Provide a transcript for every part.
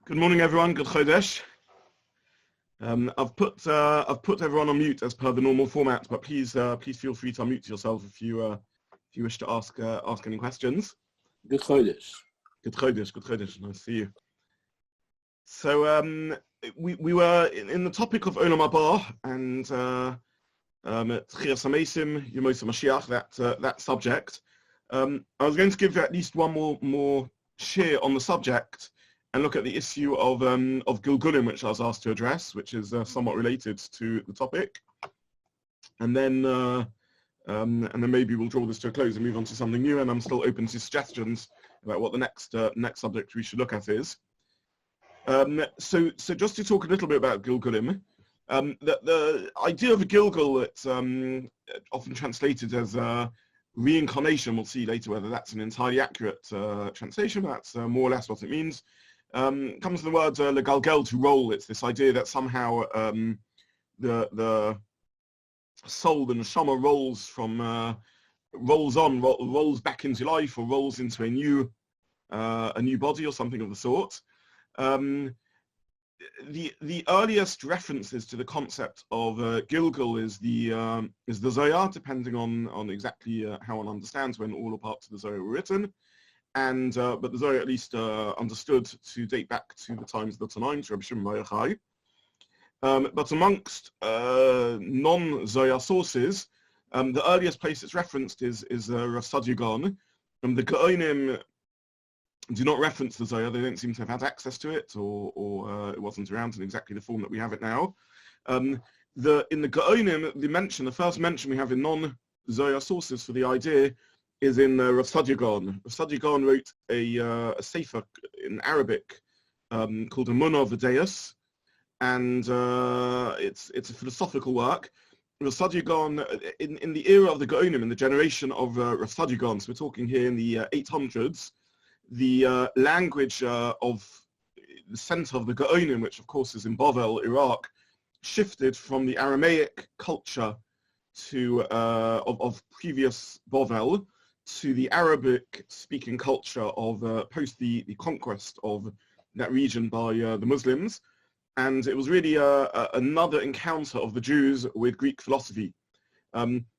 Good morning, everyone. Good Chodesh. I've put everyone on mute as per the normal format, but please feel free to unmute yourself if you wish to ask any questions. Good Chodesh. Good Chodesh. Good Chodesh. Nice to see you. So we were in the topic of Olam HaBa and Techiat HaMetim, Yemos HaMashiach, that subject. I was going to give at least one more share on the subject and look at the issue of Gilgulim, which I was asked to address, which is somewhat related to the topic, and then maybe we'll draw this to a close and move on to something new. And I'm still open to suggestions about what the next subject we should look at is. So just to talk a little bit about Gilgulim, the idea of a Gilgul, it's often translated as reincarnation. We'll see later whether that's an entirely accurate translation. That's more or less what it means. Comes from the word legalgel, to roll. It's this idea that somehow the soul, the neshama, rolls back into life, or rolls into a new body or something of the sort. The earliest references to the concept of Gilgul is the Zohar, depending on exactly how one understands when all or parts of the Zohar were written. And but the Zohar at least understood to date back to the times of the Tanaim, to Rabbi Shimon bar Yochai. But amongst non-Zohar sources, the earliest place it's referenced is Rav Sadia Gaon. The Gaonim do not reference the Zohar. They don't seem to have had access to it, or it wasn't around in exactly the form that we have it now. In the Gaonim, the first mention we have in non-Zohar sources for the idea is in Rav Sadia Gaon. Rav Sadia Gaon wrote a sefer in Arabic called Emunah V'Deus, and it's a philosophical work. Rav Sadia Gaon, in the era of the Gaonim, in the generation of Rav Sadia Gaon, so we're talking here in the 800s, the language of the center of the Gaonim, which of course is in Bavel, Iraq, shifted from the Aramaic culture of previous Bavel to the Arabic-speaking culture of post the conquest of that region by the Muslims. And it was really another encounter of the Jews with Greek philosophy.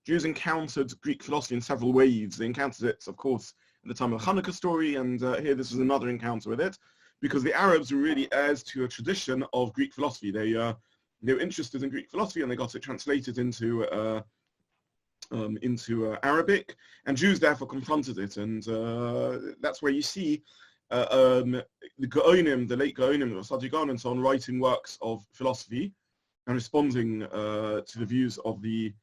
Jews encountered Greek philosophy in several waves. They encountered it, of course, at the time of the Hanukkah story, and here this is another encounter with it, because the Arabs were really heirs to a tradition of Greek philosophy. They were interested in Greek philosophy, and they got it translated into Arabic, and Jews therefore confronted it, and that's where you see the Gaonim, the late Gaonim, Rav Sadia Gaon and so on, writing works of philosophy and responding to the views of the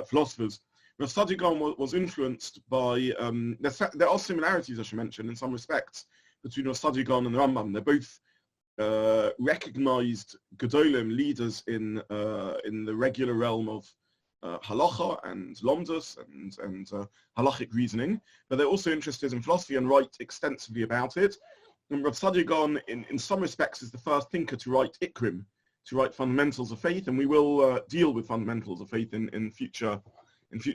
philosophers. Rav Sadia Gaon was influenced by, there are similarities, I should mention, in some respects, between Rav Sadia Gaon and the Rambam. They're both recognized Gedolim, leaders in the regular realm of halacha and lomdus and halachic reasoning, but they're also interested in philosophy and write extensively about it. And Rav Sadia Gaon, in some respects, is the first thinker to write Ikrim, to write fundamentals of faith, and we will deal with fundamentals of faith in future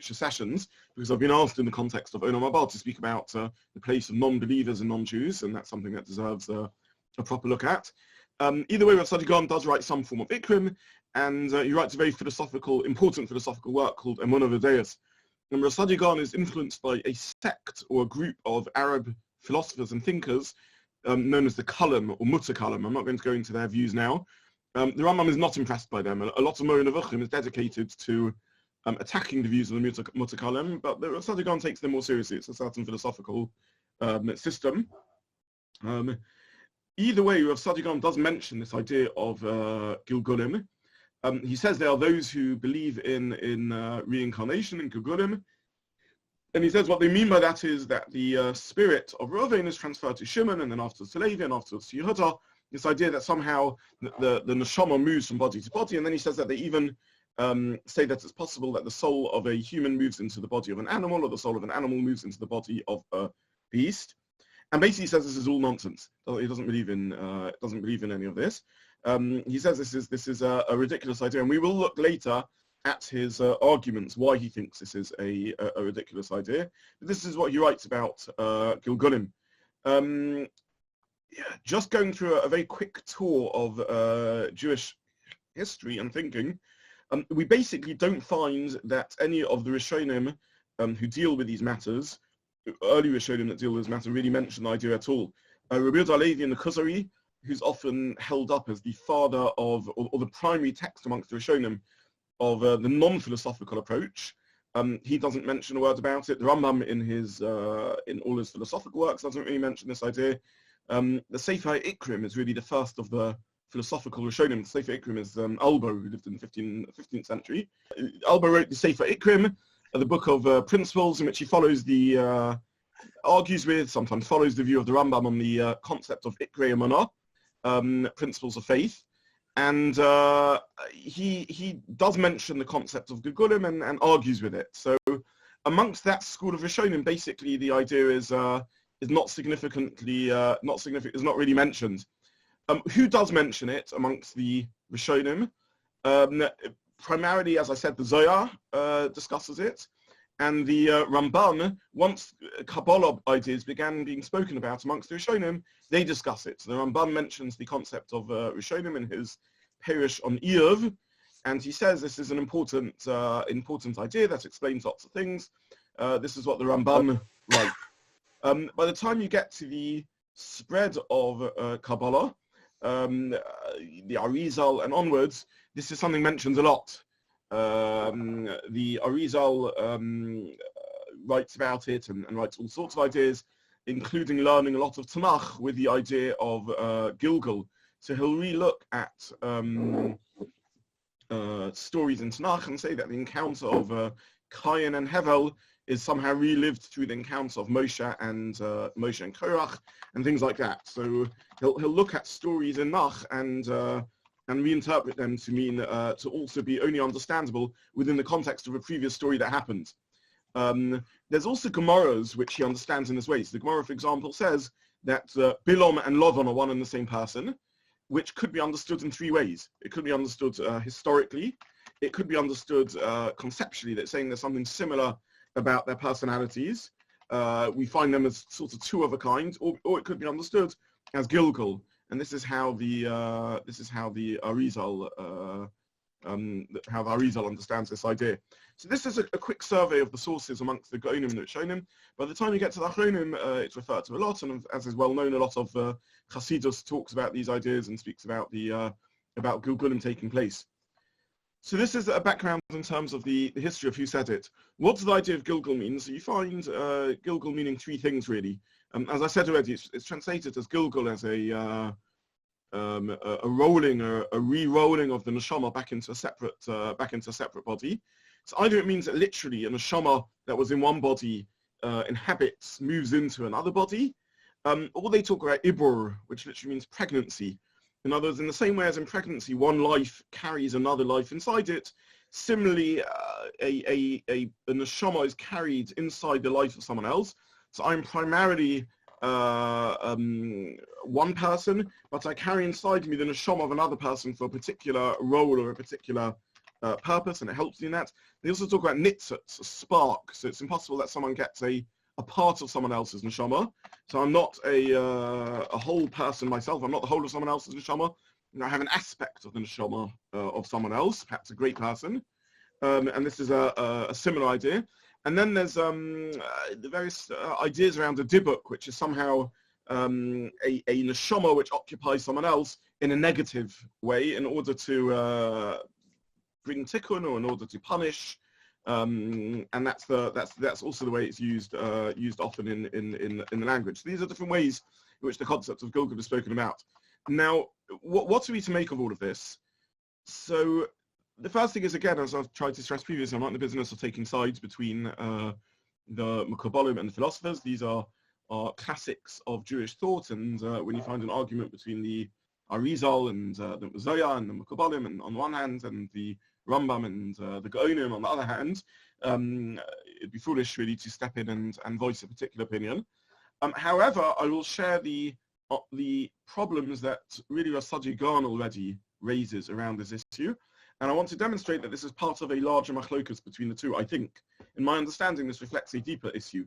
sessions, because I've been asked in the context of Olam HaBa to speak about the place of non-believers and non-Jews, and that's something that deserves a proper look at. Either way, Rav Sadia Gaon does write some form of Ikrim, and he writes a very important philosophical work called Emunah V'Deus. And Rav Sadia Gaon is influenced by a sect or a group of Arab philosophers and thinkers known as the Kalam or Mutakalam. I'm not going to go into their views now. The Rambam is not impressed by them. A lot of Moreh Nevuchim is dedicated to attacking the views of the Mutakalim, but Rav Sadia Gaon takes them more seriously. It's a certain philosophical system. Either way, Rav Sadia Gaon does mention this idea of Gilgulim. He says there are those who believe in reincarnation, in Gilgulim, and he says what they mean by that is that the spirit of Reuven is transferred to Shimon, and then afterwards to Levi, and afterwards to Yehuda. This idea that somehow the neshama moves from body to body, and then he says that they even say that it's possible that the soul of a human moves into the body of an animal, or the soul of an animal moves into the body of a beast. And basically, he says this is all nonsense. He doesn't believe in any of this. He says this is a ridiculous idea, and we will look later at his arguments why he thinks this is a ridiculous idea. But this is what he writes about Gilgulim. just going through a very quick tour of Jewish history and thinking, we basically don't find that any of the Rishonim who deal with these matters, early Rishonim that deal with this matter, really mention the idea at all. Rabbi Levi in the Kuzari, who's often held up as the father of, or the primary text amongst the Rishonim of the non-philosophical approach, he doesn't mention a word about it. The Rambam in all his philosophical works doesn't really mention this idea. The Sefer Ikrim is really the first of the philosophical Rishonim. The Sefer Ikrim is Alba, who lived in the 15th century. Alba wrote the Sefer Ikrim, the book of principles in which he follows argues with, sometimes follows the view of the Rambam on the concept of Ikrei Emunah, principles of faith. And he does mention the concept of Gilgulim and argues with it. So amongst that school of Rishonim, basically the idea is not really mentioned. Who does mention it amongst the Rishonim? Primarily, as I said, the Zohar discusses it, and the Rambam, once Kabbalah ideas began being spoken about amongst the Rishonim, they discuss it. So the Rambam mentions the concept of Rishonim in his Perush on Iyov, and he says this is an important idea that explains lots of things. This is what the Rambam writes. By the time you get to the spread of Kabbalah, the Arizal and onwards, this is something mentioned a lot. The Arizal writes about it and writes all sorts of ideas, including learning a lot of Tanakh with the idea of Gilgul. So he'll re-look at stories in Tanakh and say that the encounter of Cain and Hevel is somehow relived through the encounter of Moshe and Korach and things like that. So he'll look at stories in Nach and reinterpret them to mean to also be only understandable within the context of a previous story that happened. There's also Gemaras which he understands in this way. So the Gemara, for example, says that Bilom and Lovan are one and the same person, which could be understood in three ways. It could be understood historically. It could be understood conceptually, that saying there's something similar about their personalities. We find them as sort of two of a kind, or it could be understood as Gilgul. And this is how the Arizal understands this idea. So this is a quick survey of the sources amongst the Gaonim and the Rishonim. By the time you get to the Achronim, it's referred to a lot, and as is well known, a lot of Hasidus talks about these ideas and speaks about about Gilgulim taking place. So this is a background in terms of the history of who said it. What does the idea of Gilgul mean? So you find Gilgul meaning three things really. As I said already, it's translated as Gilgul as a re-rolling of the neshama back into a separate body. So either it means that literally a neshama that was in one body inhabits, moves into another body, or they talk about ibur, which literally means pregnancy. In other words, in the same way as in pregnancy, one life carries another life inside it. Similarly, a neshama is carried inside the life of someone else. So I'm primarily one person, but I carry inside me the neshama of another person for a particular role or a particular purpose, and it helps me in that. They also talk about nitzutz, a spark. So it's impossible that someone gets a part of someone else's neshama. So I'm not a whole person myself. I'm not the whole of someone else's neshama. I have an aspect of the neshama of someone else, perhaps a great person. And this is a similar idea. And then there's the various ideas around the dibuk, which is somehow a neshama which occupies someone else in a negative way in order to bring tikkun or in order to punish. And that's also the way it's used often in the language. So these are different ways in which the concept of Gilgul is spoken about. Now, what are we to make of all of this? So the first thing is, again, as I've tried to stress previously, I'm not in the business of taking sides between the Mekabalim and the philosophers. These are classics of Jewish thought, and when you find an argument between the Arizal and the Zohar and the Mekabalim and on the one hand, and the Rambam and the Gaonim on the other hand, it'd be foolish really to step in and voice a particular opinion. However, I will share the problems that really Rasaji Garn already raises around this issue. And I want to demonstrate that this is part of a larger machlokus between the two. I think, in my understanding, this reflects a deeper issue.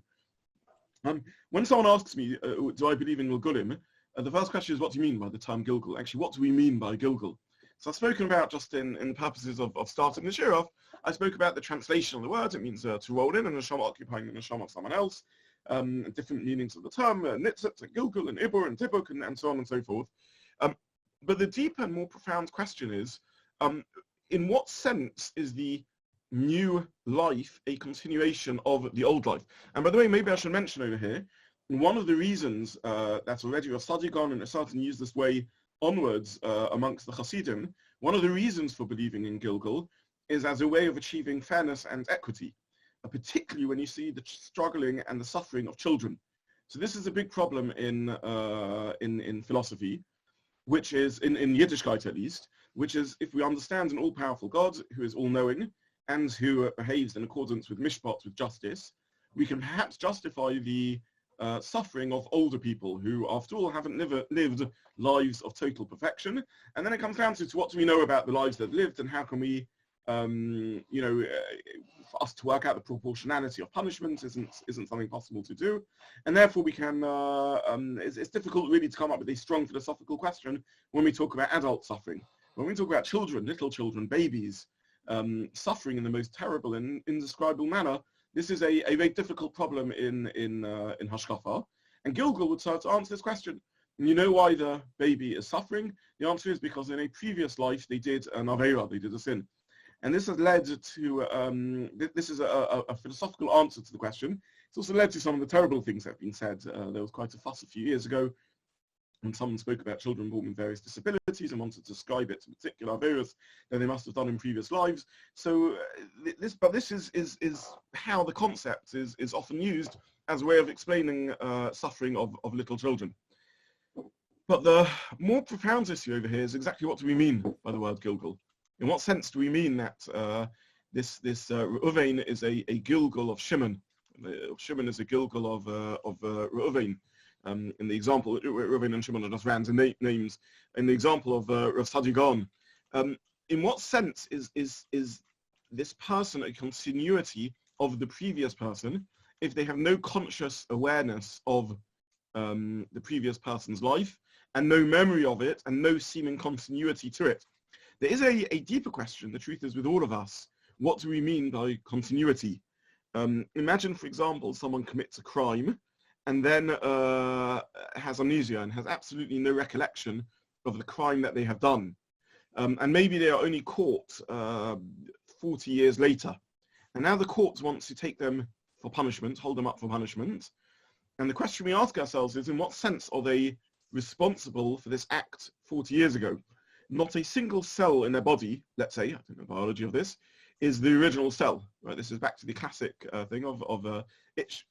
When someone asks me, do I believe in Gilgulim, The first question is, what do you mean by the term Gilgul? Actually, what do we mean by Gilgul? So I've spoken about, just in purposes of starting the shir off, I spoke about the translation of the word. It means to roll in, and neshama occupying the neshama of someone else. Different meanings of the term, nitzitz and Gilgul and ibur and tibuk and so on and so forth. But the deeper and more profound question is, in what sense is the new life a continuation of the old life? And by the way, maybe I should mention over here, one of the reasons that already Rav Sadigan and starting to use this way onwards amongst the Hasidim, one of the reasons for believing in Gilgul is as a way of achieving fairness and equity, particularly when you see the struggling and the suffering of children. So this is a big problem in philosophy, which is, in Yiddishkeit at least, which is, if we understand an all-powerful God who is all-knowing and who behaves in accordance with mishpat, with justice, we can perhaps justify the suffering of older people who, after all, haven't lived lives of total perfection. And then it comes down to what do we know about the lives they've lived, and how can we, for us to work out the proportionality of punishment isn't something possible to do. And therefore we can, it's difficult really to come up with a strong philosophical question when we talk about adult suffering. When we talk about children, little children, babies, suffering in the most terrible and indescribable manner, this is a very difficult problem in Hashkafa. And Gilgul would start to answer this question. And you know why the baby is suffering? The answer is because in a previous life they did an Aveira, they did a sin. And this has led to, this is a philosophical answer to the question. It's also led to some of the terrible things that have been said. There was quite a fuss a few years ago when someone spoke about children born with various disabilities and wanted to ascribe it to particular Averas that they must have done in previous lives. So this is how the concept is often used as a way of explaining suffering of little children. But the more profound issue over here is exactly what do we mean by the word Gilgul? In what sense do we mean that this Reuven is a Gilgul of Shimon? Shimon is a Gilgul of Reuven. In the example, Reuven and Shimon are just random names. In the example of Rav Sadigan, in what sense is this person a continuity of the previous person if they have no conscious awareness of the previous person's life and no memory of it and no seeming continuity to it? There is a deeper question. The truth is, with all of us, what do we mean by continuity? Imagine, for example, someone commits a crime and then has amnesia and has absolutely no recollection of the crime that they have done. And maybe they are only caught 40 years later. And now the court wants to take them for punishment, hold them up for punishment. And the question we ask ourselves is, in what sense are they responsible for this act 40 years ago? Not a single cell in their body, let's say, I don't know the biology of this, is the original cell. Right? This is back to the classic thing of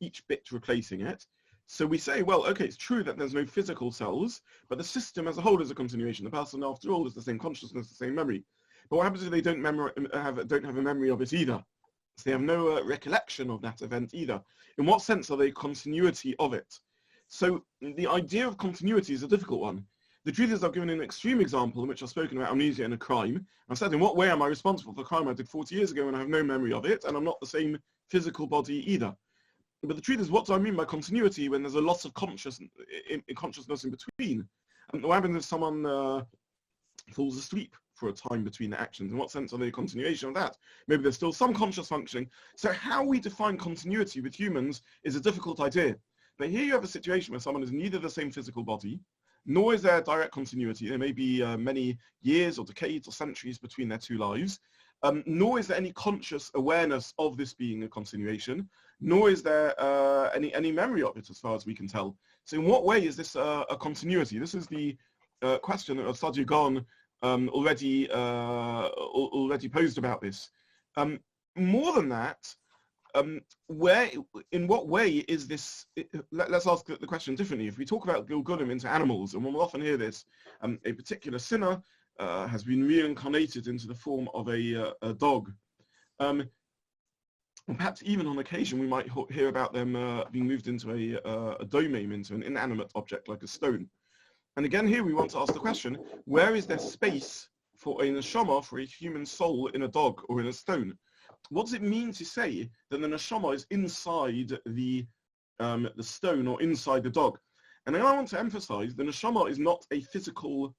each bit replacing it. So we say, well, okay, it's true that there's no physical cells, but the system as a whole is a continuation. The person, after all, is the same consciousness, the same memory. But what happens if they don't have a memory of it either? So they have no recollection of that event either. In what sense are they continuity of it? So the idea of continuity is a difficult one. The truth is, I've given an extreme example in which I've spoken about amnesia and a crime. I've said, in what way am I responsible for a crime I did 40 years ago and I have no memory of it, and I'm not the same physical body either? But the truth is, what do I mean by continuity when there's a loss of consciousness in between? And what happens if someone falls asleep for a time between the actions? In what sense are they a continuation of that? Maybe there's still some conscious functioning. So how we define continuity with humans is a difficult idea. But here you have a situation where someone is neither the same physical body, nor is there direct continuity. There may be many years or decades or centuries between their two lives, nor is there any conscious awareness of this being a continuation, nor is there any memory of it as far as we can tell. So in what way is this a continuity? This is the question that Sadi Gon already posed about this. More than that, in what way is this? Let's ask the question differently. If we talk about Gilgulim into animals, and one will often hear this, a particular sinner has been reincarnated into the form of a dog. And perhaps even on occasion we might hear about them being moved into a domain, into an inanimate object like a stone. And again, here we want to ask the question, where is there space for a neshama, for a human soul in a dog or in a stone? What does it mean to say that the neshama is inside the stone or inside the dog? And then I want to emphasize the neshama is not a physical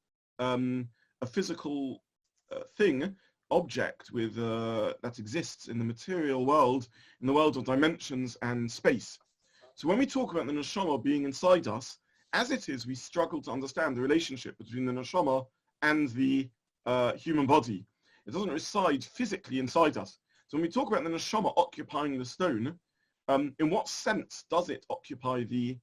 thing, object with that exists in the material world, in the world of dimensions and space. So when we talk about the neshama being inside us, as it is, we struggle to understand the relationship between the neshama and the human body. It doesn't reside physically inside us. So when we talk about the neshama occupying the stone, in what sense does it occupy the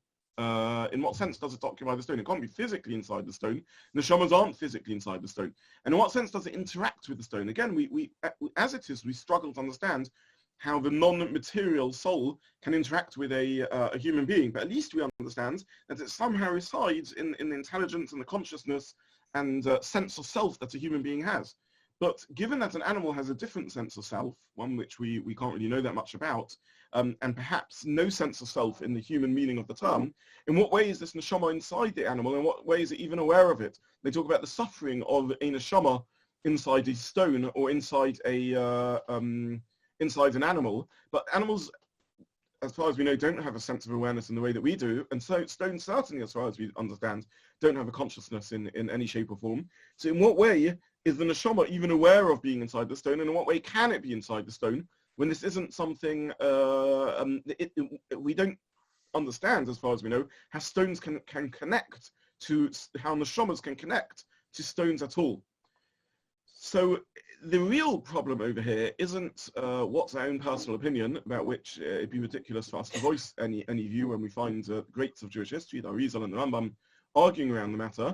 stone? It can't be physically inside the stone. Neshamas aren't physically inside the stone. And in what sense does it interact with the stone? Again, we as it is, we struggle to understand how the non-material soul can interact with a human being. But at least we understand that it somehow resides in the intelligence and the consciousness and sense of self that a human being has. But given that an animal has a different sense of self, one which we can't really know that much about, and perhaps no sense of self in the human meaning of the term, in what way is this neshama inside the animal? In what way is it even aware of it? They talk about the suffering of a neshama inside a stone or inside an animal. But animals, as far as we know, don't have a sense of awareness in the way that we do. And so stones certainly, as far as we understand, don't have a consciousness in any shape or form. So in what way is the neshama even aware of being inside the stone? And in what way can it be inside the stone when this isn't something we don't understand, as far as we know, how stones can connect to, how neshamas can connect to stones at all. So the real problem over here isn't what's our own personal opinion, about which it'd be ridiculous for us to voice any view when we find greats of Jewish history, the Arizal and the Rambam, arguing around the matter.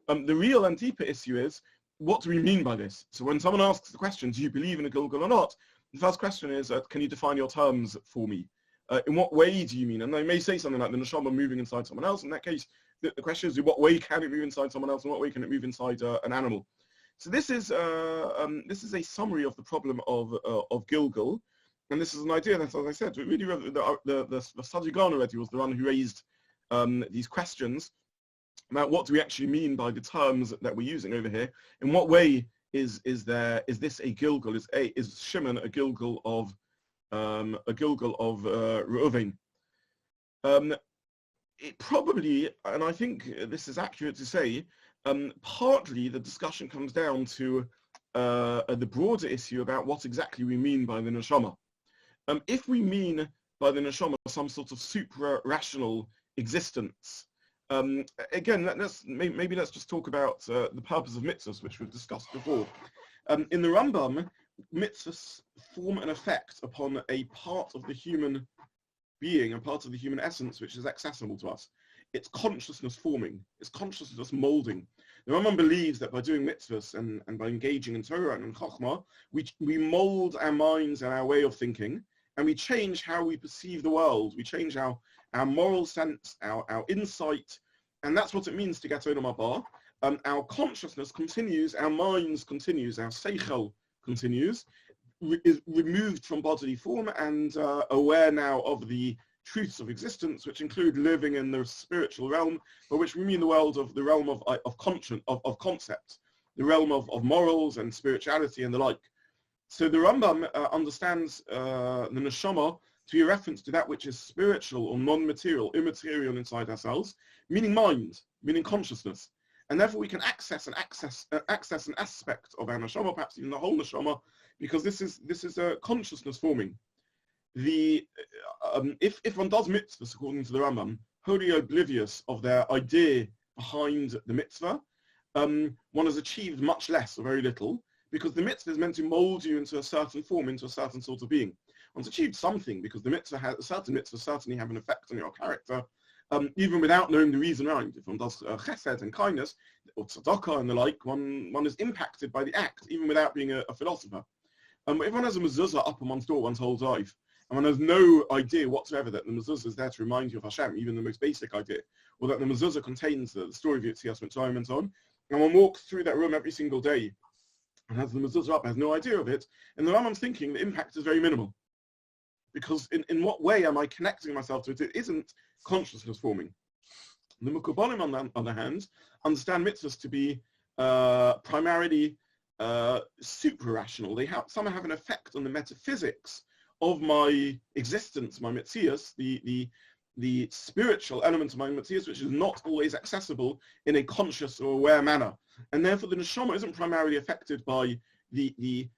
The real and deeper issue is, what do we mean by this? So when someone asks the question, do you believe in a Gilgal or not? The first question is, can you define your terms for me? In what way do you mean? And they may say something like the neshama moving inside someone else. In that case, the question is, in what way can it move inside someone else? In what way can it move inside an animal? So this is a summary of the problem of Gilgal, and this is an idea that, as I said, really the Sadigan already was the one who raised these questions about what do we actually mean by the terms that we're using over here. In what way is this a Gilgal? Is Shimon a Gilgal of Reuven? It probably, and I think this is accurate to say, partly the discussion comes down to the broader issue about what exactly we mean by the neshama. If we mean by the neshama some sort of supra-rational existence, again, maybe let's just talk about the purpose of mitzvahs, which we've discussed before. In the Rambam, mitzvahs form an effect upon a part of the human being, a part of the human essence which is accessible to us. It's consciousness forming, it's consciousness molding. The Rambam believes that by doing mitzvahs and by engaging in Torah and in Chokhmah, we mold our minds and our way of thinking, and we change how we perceive the world. We change our moral sense, our insight, and that's what it means to get Olam HaBa. Our consciousness continues, our minds continues, our seichel continues, is removed from bodily form and aware now of the truths of existence, which include living in the spiritual realm, by which we mean the realm of concept, the realm of morals and spirituality and the like. So the Rambam understands the neshama to be a reference to that which is spiritual or non-material, immaterial inside ourselves, meaning mind, meaning consciousness. And therefore we can access an aspect of our neshama, perhaps even the whole neshama, because this is a consciousness forming. If one does mitzvahs according to the Rambam, wholly oblivious of their idea behind the mitzvah, one has achieved much less or very little, because the mitzvah is meant to mold you into a certain form, into a certain sort of being. One's achieved something, because certain mitzvahs certainly have an effect on your character, even without knowing the reason behind. If one does chesed and kindness, or tzedakah and the like, one is impacted by the act, even without being a philosopher. If one has a mezuzah up on one's door one's whole life, and one has no idea whatsoever that the mezuzah is there to remind you of Hashem, even the most basic idea, or that the mezuzah contains the story of Yetzias Mitzrayim and so on, and one walks through that room every single day and has the mezuzah up, has no idea of it, and the Rambam's thinking the impact is very minimal. Because in what way am I connecting myself to it? It isn't consciousness forming. The Mukabalim, on the other hand, understand mitzvahs to be primarily supra-rational. They somehow have an effect on the metaphysics of my existence, my mitzias, the the spiritual element of my Matthias, which is not always accessible in a conscious or aware manner. And therefore the neshama isn't primarily affected by the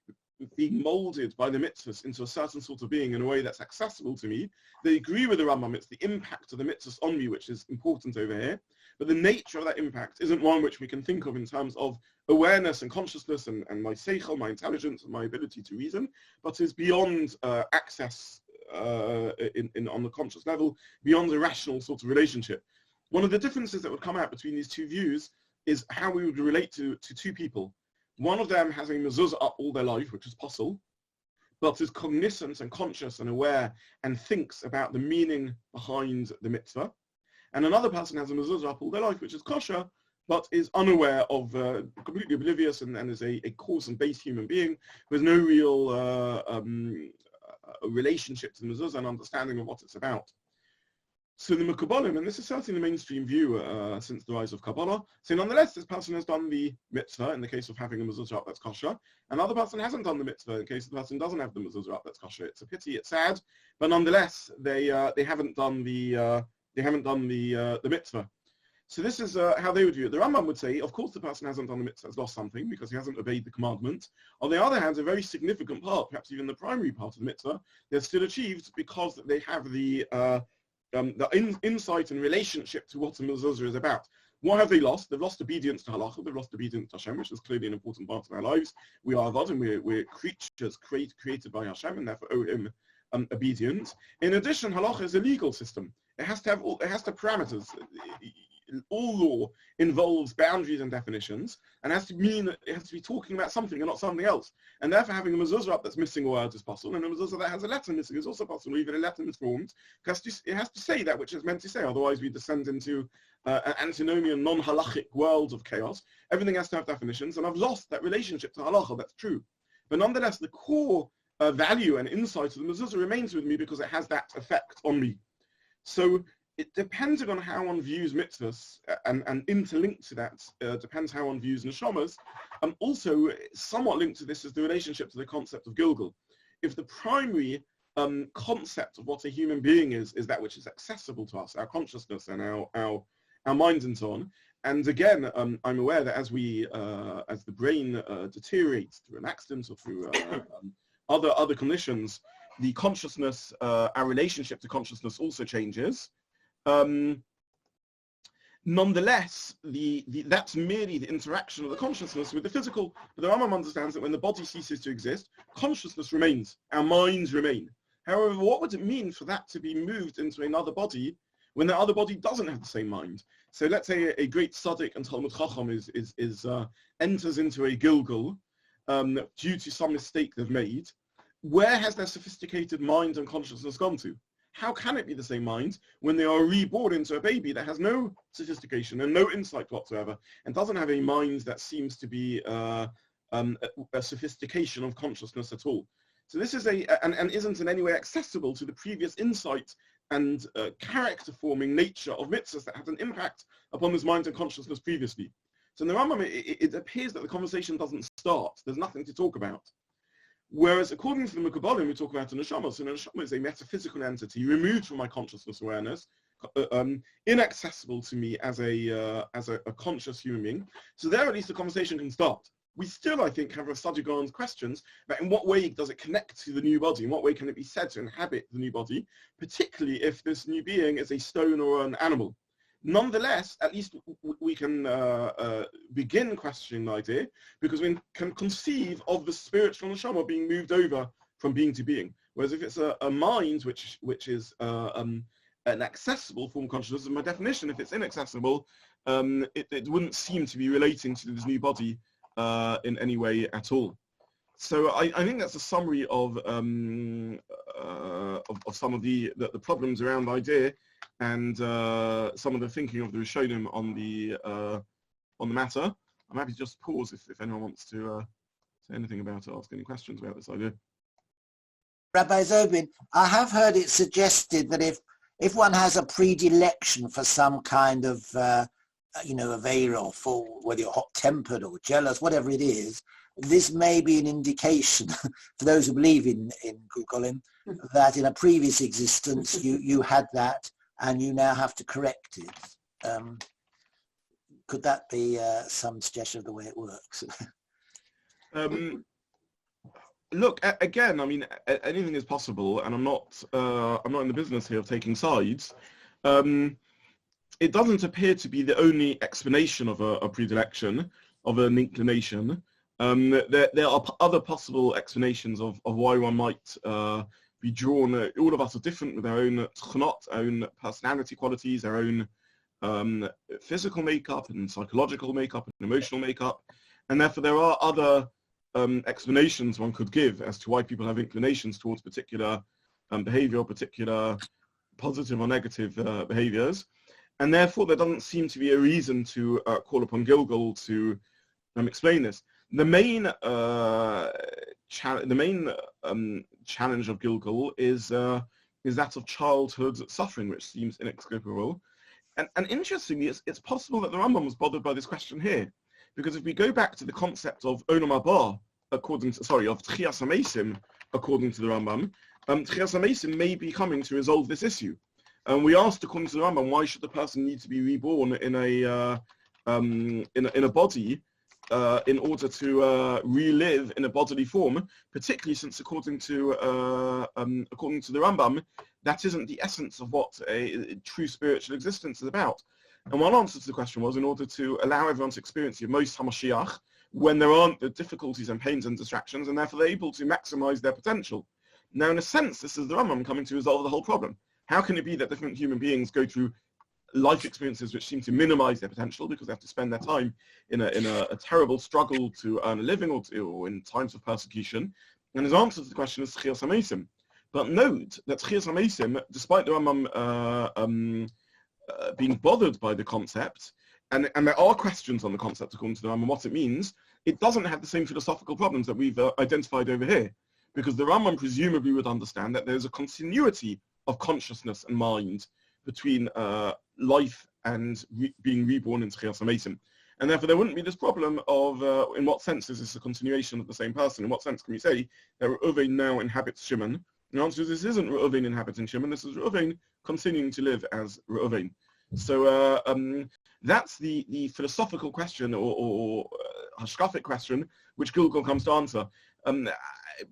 being molded by the mitzvahs into a certain sort of being in a way that's accessible to me. They agree with the Rambam, it's the impact of the mitzvahs on me which is important over here. But the nature of that impact isn't one which we can think of in terms of awareness and consciousness and my seichel, my intelligence and my ability to reason, but is beyond access on the conscious level, beyond a rational sort of relationship. One of the differences that would come out between these two views is how we would relate to two people. One of them has a mezuzah up all their life, which is possible, but is cognizant and conscious and aware and thinks about the meaning behind the mitzvah. And another person has a mezuzah up all their life, which is kosher, but is unaware of, completely oblivious and is a coarse and base human being who has no real relationship to the mezuzah and understanding of what it's about. So the Mekubalim, and this is certainly the mainstream view since the rise of Kabbalah, so nonetheless this person has done the mitzvah in the case of having a mezuzah up that's kosher, another person hasn't done the mitzvah in the case the person doesn't have the mezuzah up that's kosher. It's a pity, it's sad, but nonetheless they haven't done the mitzvah. So this is how they would view it. The Rambam would say, of course the person hasn't done the mitzvah, has lost something because he hasn't obeyed the commandment. On the other hand, a very significant part, perhaps even the primary part of the mitzvah, they're still achieved because they have the insight and relationship to what the mezuzah is about. What have they lost? They've lost obedience to halacha, they've lost obedience to Hashem, which is clearly an important part of our lives. We are avodim, we're creatures created by Hashem, and therefore owe him obedience. In addition, halacha is a legal system. It has to have parameters. All law involves boundaries and definitions, and has to be talking about something and not something else. And therefore, having a mezuzah up that's missing words is possible, and a mezuzah that has a letter missing is also possible. Even a letter misformed, it has to say that which it's meant to say. Otherwise, we descend into an antinomian, non-halachic world of chaos. Everything has to have definitions, and I've lost that relationship to halacha. That's true, but nonetheless, the core value and insight of the mezuzah remains with me because it has that effect on me. So it depends on how one views mitzvahs, and interlinked to that depends how one views neshamas. Also, somewhat linked to this is the relationship to the concept of Gilgal. If the primary concept of what a human being is that which is accessible to us, our consciousness and our minds and so on, and again, I'm aware that as the brain deteriorates through an accident or through other conditions, the consciousness, our relationship to consciousness also changes. Nonetheless, that's merely the interaction of the consciousness with the physical. But the Rambam understands that when the body ceases to exist, consciousness remains, our minds remain. However, what would it mean for that to be moved into another body when the other body doesn't have the same mind? So let's say a great tzaddik and Talmud Chacham enters into a Gilgal due to some mistake they've made. Where has their sophisticated mind and consciousness gone to? How can it be the same mind when they are reborn into a baby that has no sophistication and no insight whatsoever and doesn't have a mind that seems to be a sophistication of consciousness at all? So this is and isn't in any way accessible to the previous insight and character-forming nature of mitzvahs that had an impact upon this mind and consciousness previously. So in the Rambam, it appears that the conversation doesn't start. There's nothing to talk about. Whereas according to the Mekubalim, we talk about a neshama. So a neshama is a metaphysical entity removed from my consciousness awareness, inaccessible to me as a conscious human being. So there at least the conversation can start. We still, I think, have a Sadigan's questions about in what way does it connect to the new body? In what way can it be said to inhabit the new body, particularly if this new being is a stone or an animal? Nonetheless, at least we can begin questioning the idea because we can conceive of the spiritual neshama being moved over from being to being. Whereas if it's a mind which is an accessible form of consciousness, and by definition, if it's inaccessible, it wouldn't seem to be relating to this new body in any way at all. So I think that's a summary of some of the problems around the idea. And some of the thinking of the Rishonim on the matter. I'm happy to just pause if anyone wants to say anything about it, ask any questions about this idea. Rabbi Zobin, I have heard it suggested that if one has a predilection for some kind of avera, for whether you're hot-tempered or jealous, whatever it is, this may be an indication for those who believe in Gugolim that in a previous existence you had that. and you now have to correct it. Could that be some suggestion of the way it works? Look, again, I mean, anything is possible, and I'm not in the business here of taking sides. It doesn't appear to be the only explanation of a predilection, of an inclination. There are other possible explanations of why one might be drawn. All of us are different with our own tchnot, our own personality qualities, our own physical makeup and psychological makeup and emotional makeup, and therefore there are other explanations one could give as to why people have inclinations towards particular behavior or particular positive or negative behaviors, and therefore there doesn't seem to be a reason to call upon Gilgal to explain this. The main challenge of Gilgal is that of childhood suffering, which seems inexplicable. And interestingly, it's possible that the Rambam was bothered by this question here, because if we go back to the concept of Olam HaBa, of Techiat HaMetim, according to the Rambam, Techiat HaMetim may be coming to resolve this issue. And we asked, according to the Rambam, why should the person need to be reborn in a body in order to relive in a bodily form, particularly since, according to the Rambam, that isn't the essence of what a true spiritual existence is about. And one answer to the question was in order to allow everyone to experience the most HaMashiach when there aren't the difficulties and pains and distractions, and therefore they're able to maximize their potential. Now, in a sense, this is the Rambam coming to resolve the whole problem. How can it be that different human beings go through life experiences which seem to minimize their potential because they have to spend their time in a terrible struggle to earn a living or in times of persecution? And his answer to the question is Techiat HaMetim. But note that Techiat HaMetim, despite the Rambam being bothered by the concept, and there are questions on the concept according to the Rambam, what it means, it doesn't have the same philosophical problems that we've identified over here, because the Rambam presumably would understand that there's a continuity of consciousness and mind between life and being reborn in Techiat HaMetim. And therefore there wouldn't be this problem of in what sense is this a continuation of the same person? In what sense can we say that Reuven now inhabits Shimon? And the answer is this isn't Reuven inhabiting Shimon, this is Reuven continuing to live as Reuven. So that's the philosophical question or hashkafic question which Gilgal comes to answer.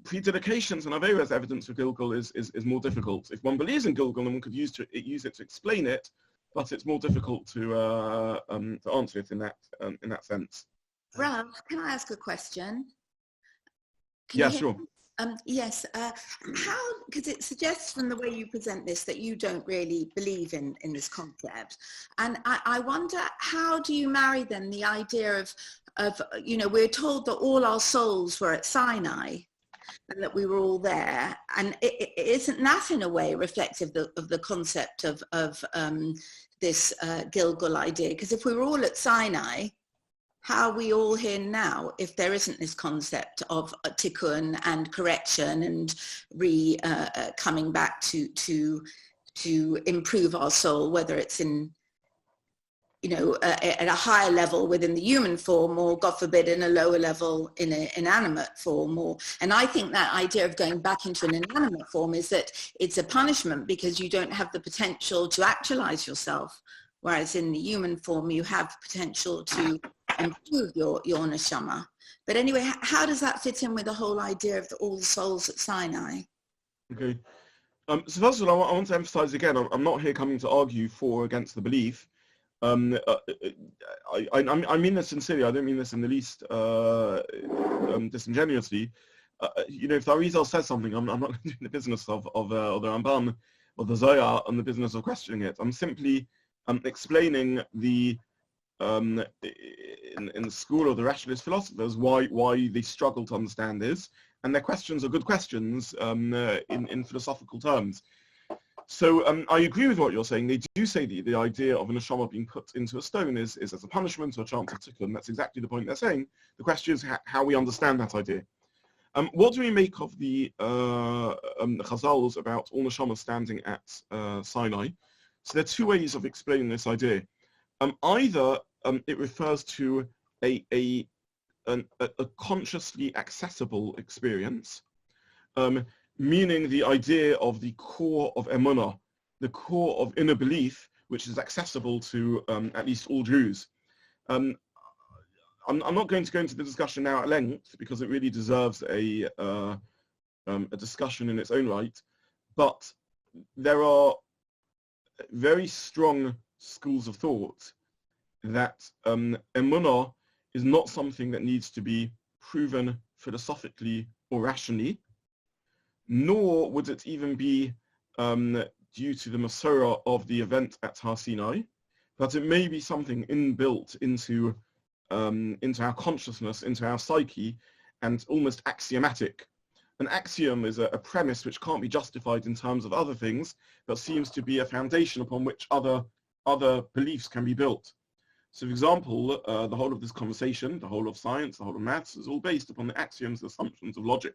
Prededications and Avera's evidence for Gilgal is more difficult. If one believes in Gilgal, then one could use it to explain it, but it's more difficult to answer it in that sense. Rav, can I ask a question? Yeah, sure. Yes. How? Because it suggests from the way you present this that you don't really believe in this concept, and I wonder, how do you marry then the idea of we're told that all our souls were at Sinai and that we were all there, and isn't that in a way reflective of the concept of this Gilgal idea? Because if we were all at Sinai, how are we all here now if there isn't this concept of tikkun and correction and coming back to improve our soul, whether it's in at a higher level within the human form, or God forbid in a lower level in an inanimate form? And I think that idea of going back into an inanimate form is that it's a punishment because you don't have the potential to actualize yourself, whereas in the human form you have potential to improve your neshama. But anyway, how does that fit in with the whole idea of all the souls at Sinai? Okay. So first of all, I want to emphasize again, I'm not here coming to argue for or against the belief. I mean this sincerely. I don't mean this in the least disingenuously. If the Arizal says something, I'm not in the business of the Rambam or the Zohar on the business of questioning it. I'm simply explaining the in the school of the rationalist philosophers why they struggle to understand this, and their questions are good questions in philosophical terms. So I agree with what you're saying. They do say the idea of an neshama being put into a stone is as a punishment or a chance of tikkun. That's exactly the point they're saying. The question is how we understand that idea. What do we make of the Chazals about all neshamas standing at Sinai? So there are two ways of explaining this idea. Either it refers to a consciously accessible experience, meaning the idea of the core of emunah the core of inner belief, which is accessible to at least all Jews. I'm not going to go into the discussion now at length because it really deserves a discussion in its own right, but there are very strong schools of thought that emunah is not something that needs to be proven philosophically or rationally, nor would it even be due to the Masorah of the event at Har Sinai, but it may be something inbuilt into our consciousness, into our psyche, and almost axiomatic. An axiom is a premise which can't be justified in terms of other things, but seems to be a foundation upon which other beliefs can be built. So, for example, the whole of this conversation, the whole of science, the whole of maths, is all based upon the axioms, the assumptions of logic.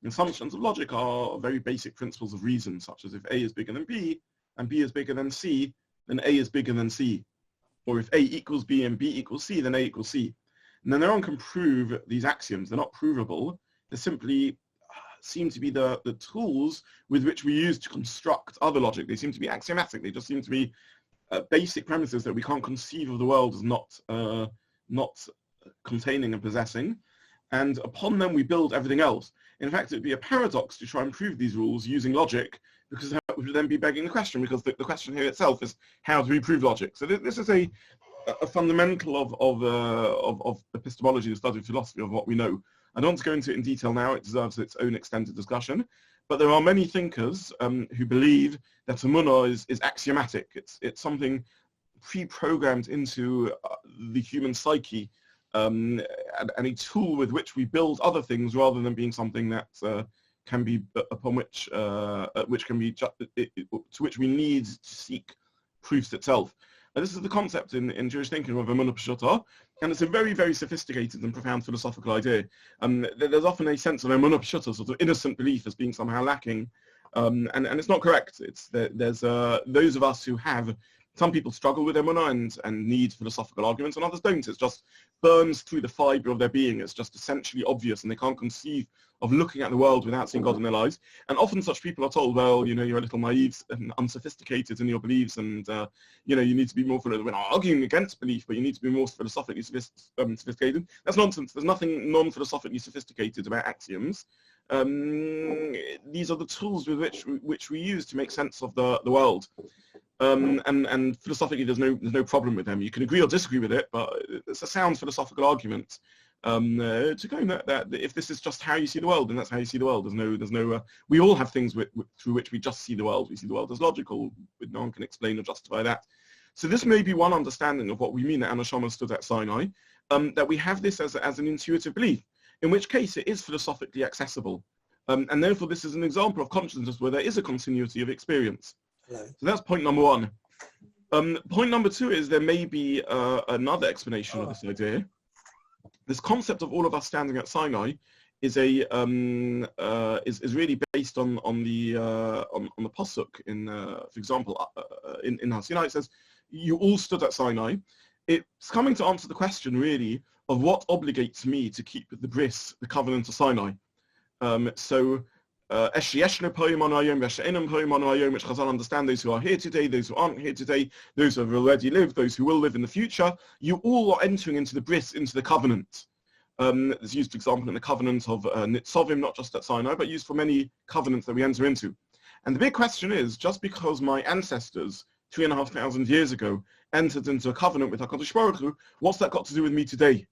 The assumptions of logic are very basic principles of reason, such as if A is bigger than B, and B is bigger than C, then A is bigger than C. Or if A equals B and B equals C, then A equals C. And then no one can prove these axioms. They're not provable. They simply seem to be the tools with which we use to construct other logic. They seem to be axiomatic. They just seem to be basic premises that we can't conceive of the world as not containing and possessing. And upon them we build everything else. In fact, it would be a paradox to try and prove these rules using logic, because that would then be begging the question, because the question here itself is, how do we prove logic? So this is a fundamental of epistemology, the study of philosophy, of what we know. I don't want to go into it in detail now. It deserves its own extended discussion. But there are many thinkers who believe that emunah is axiomatic. It's something pre-programmed into the human psyche, and a tool with which we build other things, rather than being something that can be upon which can be to which we need to seek proofs itself. And this is the concept in Jewish thinking of emunah pshuta, and it's a very, very sophisticated and profound philosophical idea. There's often a sense of emunah pshuta, sort of innocent belief, as being somehow lacking, and it's not correct. There's those of us who have. Some people struggle with emunah and need philosophical arguments, and others don't. It just burns through the fibre of their being. It's just essentially obvious, and they can't conceive of looking at the world without seeing God in their lives. And often such people are told, well, you're a little naive and unsophisticated in your beliefs, and you need to be more, we're not arguing against belief, but you need to be more philosophically sophisticated. That's nonsense. There's nothing non-philosophically sophisticated about axioms. These are the tools with which we use to make sense of the world. And philosophically, there's no problem with them. You can agree or disagree with it, but it's a sound philosophical argument to claim that if this is just how you see the world, then that's how you see the world. There's no. We all have things through which we just see the world. We see the world as logical, but no one can explain or justify that. So this may be one understanding of what we mean that Anashama stood at Sinai, that we have this as an intuitive belief, in which case it is philosophically accessible, and therefore this is an example of consciousness where there is a continuity of experience. So that's point number one. Point number two is there may be another explanation of this idea. This concept of all of us standing at Sinai is is really based on the pasuk in, for example, in Har Sinai. It says, "You all stood at Sinai." It's coming to answer the question really of what obligates me to keep the bris, the covenant of Sinai. Which Chazal understand, those who are here today, those who aren't here today, those who have already lived, those who will live in the future, you all are entering into the bris, into the covenant. It's used, for example, in the covenant of Zobin, not just at Sinai, but used for many covenants that we enter into. And the big question is, just because my ancestors 3,500 years ago entered into a covenant with HaKadosh Baruch Hu, what's that got to do with me today?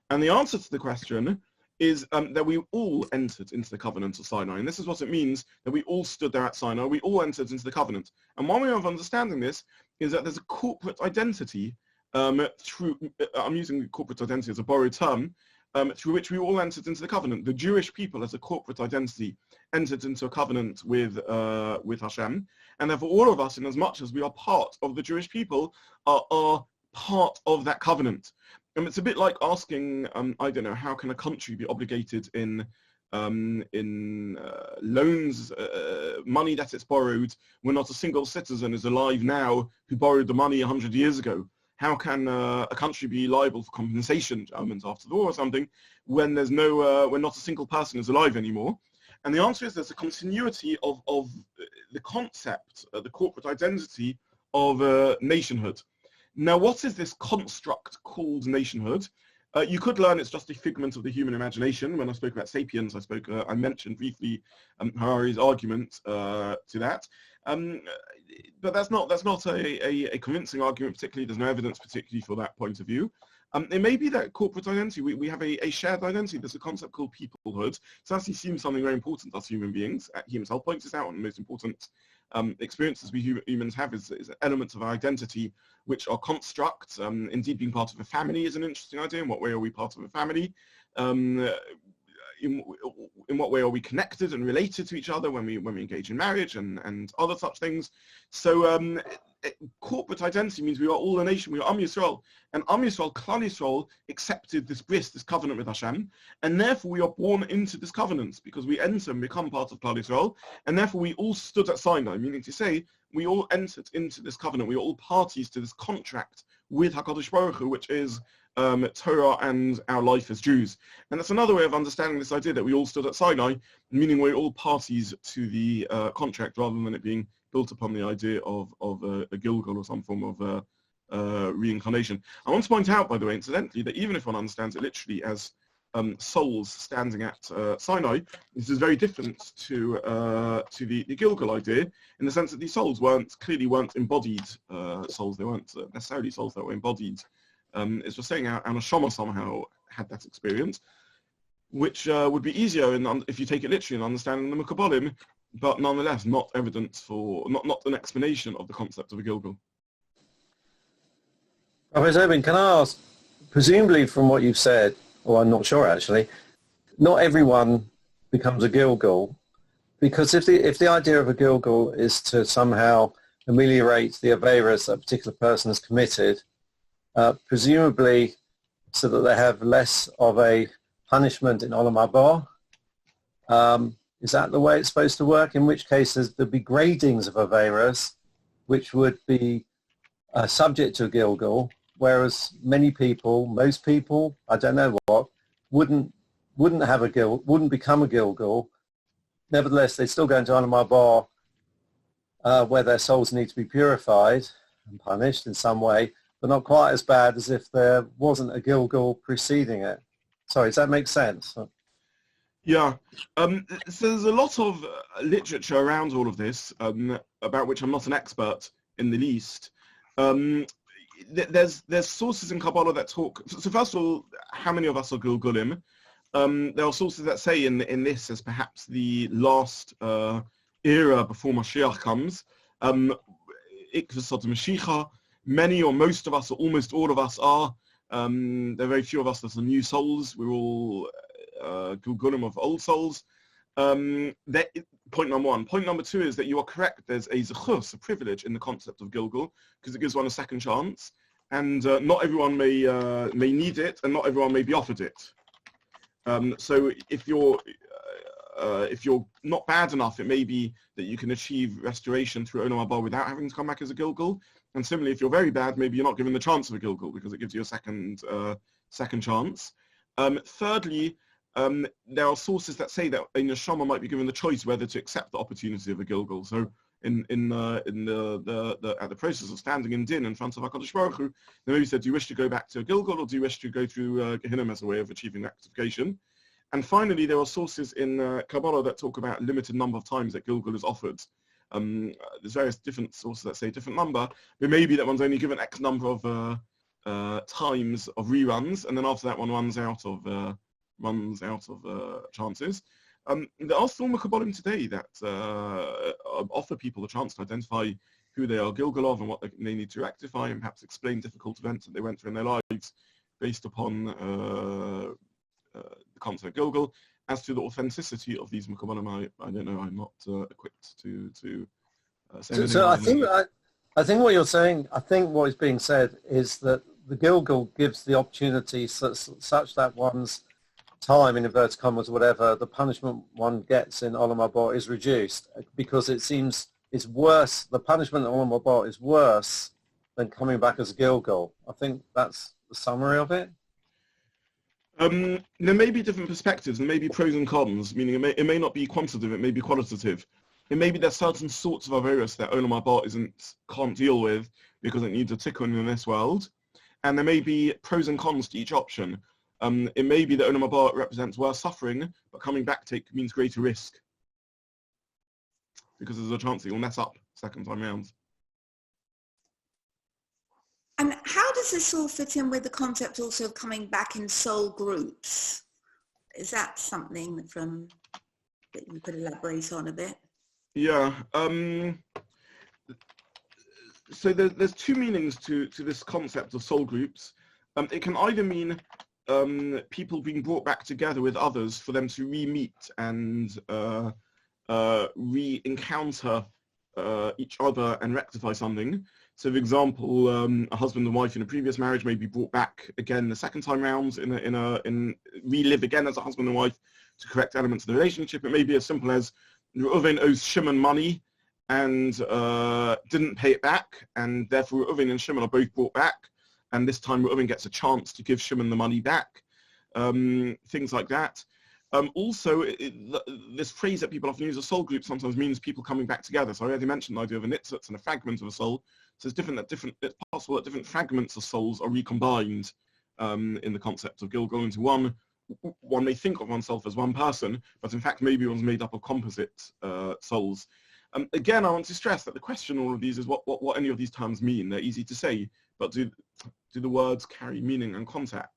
And the answer to the question is that we all entered into the covenant of Sinai. And this is what it means that we all stood there at Sinai. We all entered into the covenant. And one way of understanding this is that there's a corporate identity through, I'm using corporate identity as a borrowed term, through which we all entered into the covenant. The Jewish people as a corporate identity entered into a covenant with Hashem. And therefore all of us, in as much as we are part of the Jewish people, are part of that covenant. And it's a bit like asking, I don't know, how can a country be obligated in loans, money that it's borrowed, when not a single citizen is alive now who borrowed the money 100 years ago? How can a country be liable for compensation after the war or something when there's when not a single person is alive anymore? And the answer is there's a continuity of the concept, the corporate identity of nationhood. Now, what is this construct called nationhood? You could learn it's just a figment of the human imagination. When I spoke about sapiens, I mentioned briefly Harari's argument to that. But that's not a convincing argument, particularly. There's no evidence particularly for that point of view. It may be that corporate identity, we have a shared identity. There's a concept called peoplehood. So actually seems something very important to us human beings. He himself points this out. One of the most important experiences we humans have is elements of our identity which are constructs. Indeed, being part of a family is an interesting idea. In what way are we part of a family? In what way are we connected and related to each other when we engage in marriage and other such things? So corporate identity means we are all a nation. We are Am Yisrael, and Am Yisrael, Klal Yisrael, accepted this bris, this covenant with Hashem, and therefore we are born into this covenant because we enter and become part of Klal Yisrael, and therefore we all stood at Sinai, meaning to say we all entered into this covenant. We are all parties to this contract with HaKadosh Baruch Hu, which is Torah and our life as Jews. And that's another way of understanding this idea that we all stood at Sinai, meaning we're all parties to the contract rather than it being built upon the idea of a Gilgal or some form of reincarnation. I want to point out, by the way, incidentally, that even if one understands it literally as souls standing at Sinai, this is very different to the Gilgal idea in the sense that these souls clearly weren't embodied souls. They weren't necessarily souls that were embodied. It's just saying our neshama somehow had that experience, which would be easier if you take it literally in understanding the Mekabolim, but nonetheless not evidence for, not an explanation of the concept of a Gilgal. Rabbi Zobin, can I ask, presumably from what you've said, or I'm not sure actually, not everyone becomes a Gilgal, because if the idea of a Gilgal is to somehow ameliorate the Averas that a particular person has committed, presumably so that they have less of a punishment in Olam HaBa. Is that the way it's supposed to work? In which case there'd be gradings of Averas which would be subject to a Gilgal, whereas most people, I don't know what, wouldn't become a Gilgal. Nevertheless, they still go into Olam HaBa where their souls need to be purified and punished in some way, but not quite as bad as if there wasn't a Gilgal preceding it. Sorry, does that make sense? Yeah. So there's a lot of literature around all of this, about which I'm not an expert in the least. There's sources in Kabbalah that talk. So first of all, how many of us are Gilgulim? There are sources that say in this as perhaps the last era before Mashiach comes. Many or most of us, or almost all of us are. There are very few of us that are new souls. We're all Gilgulim of old souls. Point number one. Point number two is that you are correct. There's a zechus, a privilege in the concept of Gilgal, because it gives one a second chance, and not everyone may need it, and not everyone may be offered it. So if you're not bad enough, it may be that you can achieve restoration through Olam HaBa without having to come back as a Gilgal. And similarly, if you're very bad, maybe you're not given the chance of a Gilgal because it gives you a second chance. Thirdly, there are sources that say that a neshama might be given the choice whether to accept the opportunity of a Gilgal. So at the process of standing in din in front of HaKadosh Baruch Hu, they maybe said, do you wish to go back to a Gilgal, or do you wish to go through Gehinnom as a way of achieving rectification? And finally, there are sources in Kabbalah that talk about a limited number of times that Gilgal is offered. There's various different sources that say a different number, but maybe that one's only given X number of times of reruns, and then after that one runs out of chances. There are still Mekabolim today that offer people the chance to identify who they are Gilgal of and what they need to rectify, and perhaps explain difficult events that they went through in their lives based upon the concept of Gilgal. As to the authenticity of these Mekabolim, I don't know. I'm not equipped to say anything. So I think what you're saying, I think what is being said is that the Gilgal gives the opportunity such that one's time, in inverted commas, whatever, the punishment one gets in Olam HaBa is reduced, because it seems it's worse, the punishment in Olam HaBa is worse than coming back as a Gilgal. I think that's the summary of it. There may be different perspectives, and maybe pros and cons, meaning it may not be quantitative, it may be qualitative. It may be there's certain sorts of Averos that Olam HaBa can't deal with because it needs a tikkun in this world. And there may be pros and cons to each option. It may be that Olam HaBa represents worse suffering, but coming back means greater risk. Because there's a chance that you'll mess up second time round. And how does this all fit in with the concept also of coming back in soul groups? Is that something that you could elaborate on a bit? Yeah. So there's two meanings to this concept of soul groups. It can either mean people being brought back together with others for them to re-meet and re-encounter each other and rectify something. So, for example, a husband and wife in a previous marriage may be brought back again the second time round in relive again as a husband and wife to correct elements of the relationship. It may be as simple as Reuven owes Shimon money and didn't pay it back, and therefore Reuven and Shimon are both brought back, and this time Reuven gets a chance to give Shimon the money back. Things like that. Also, this phrase that people often use, a soul group, sometimes means people coming back together. So I already mentioned the idea of a nitzitz and a fragment of a soul. So it's possible that different fragments of souls are recombined in the concept of Gilgul into one. One may think of oneself as one person, but in fact maybe one's made up of composite souls. Again, I want to stress that the question in all of these is what any of these terms mean. They're easy to say, but do the words carry meaning and content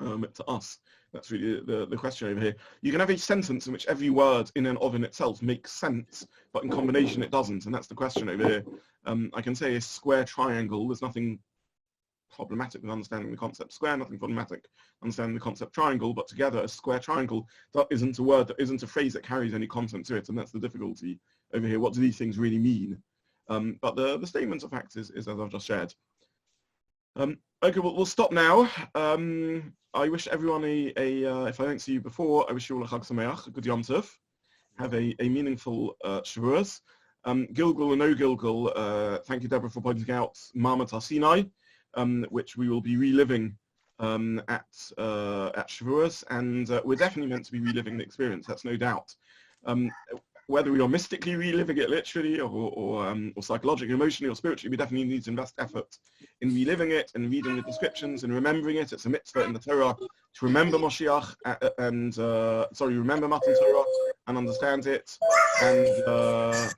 to us? That's really the question over here. You can have a sentence in which every word in and of in itself makes sense, but in combination it doesn't, and that's the question over here. I can say a square triangle. There's nothing problematic with understanding the concept square, nothing problematic understanding the concept triangle, but together a square triangle, that isn't a word, that isn't a phrase that carries any content to it, and that's the difficulty over here. What do these things really mean? But the statement of facts is as I've just shared. Okay, we'll stop now. I wish everyone if I don't see you before, I wish you all a Chag Sameach, a good Yom Tov. Have a meaningful Shavuos. Gilgul and no Gilgul, thank you, Deborah, for pointing out Marmat Sinai, which we will be reliving at Shavuos, and we're definitely meant to be reliving the experience, that's no doubt. Whether we are mystically reliving it literally or psychologically, emotionally or spiritually, we definitely need to invest effort in reliving it and reading the descriptions and remembering it. It's a mitzvah in the Torah to remember Moshiach remember Matan Torah and understand it, and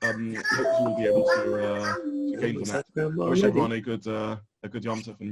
hopefully we'll be able to gain from that. I wish everyone a good Yom Tov.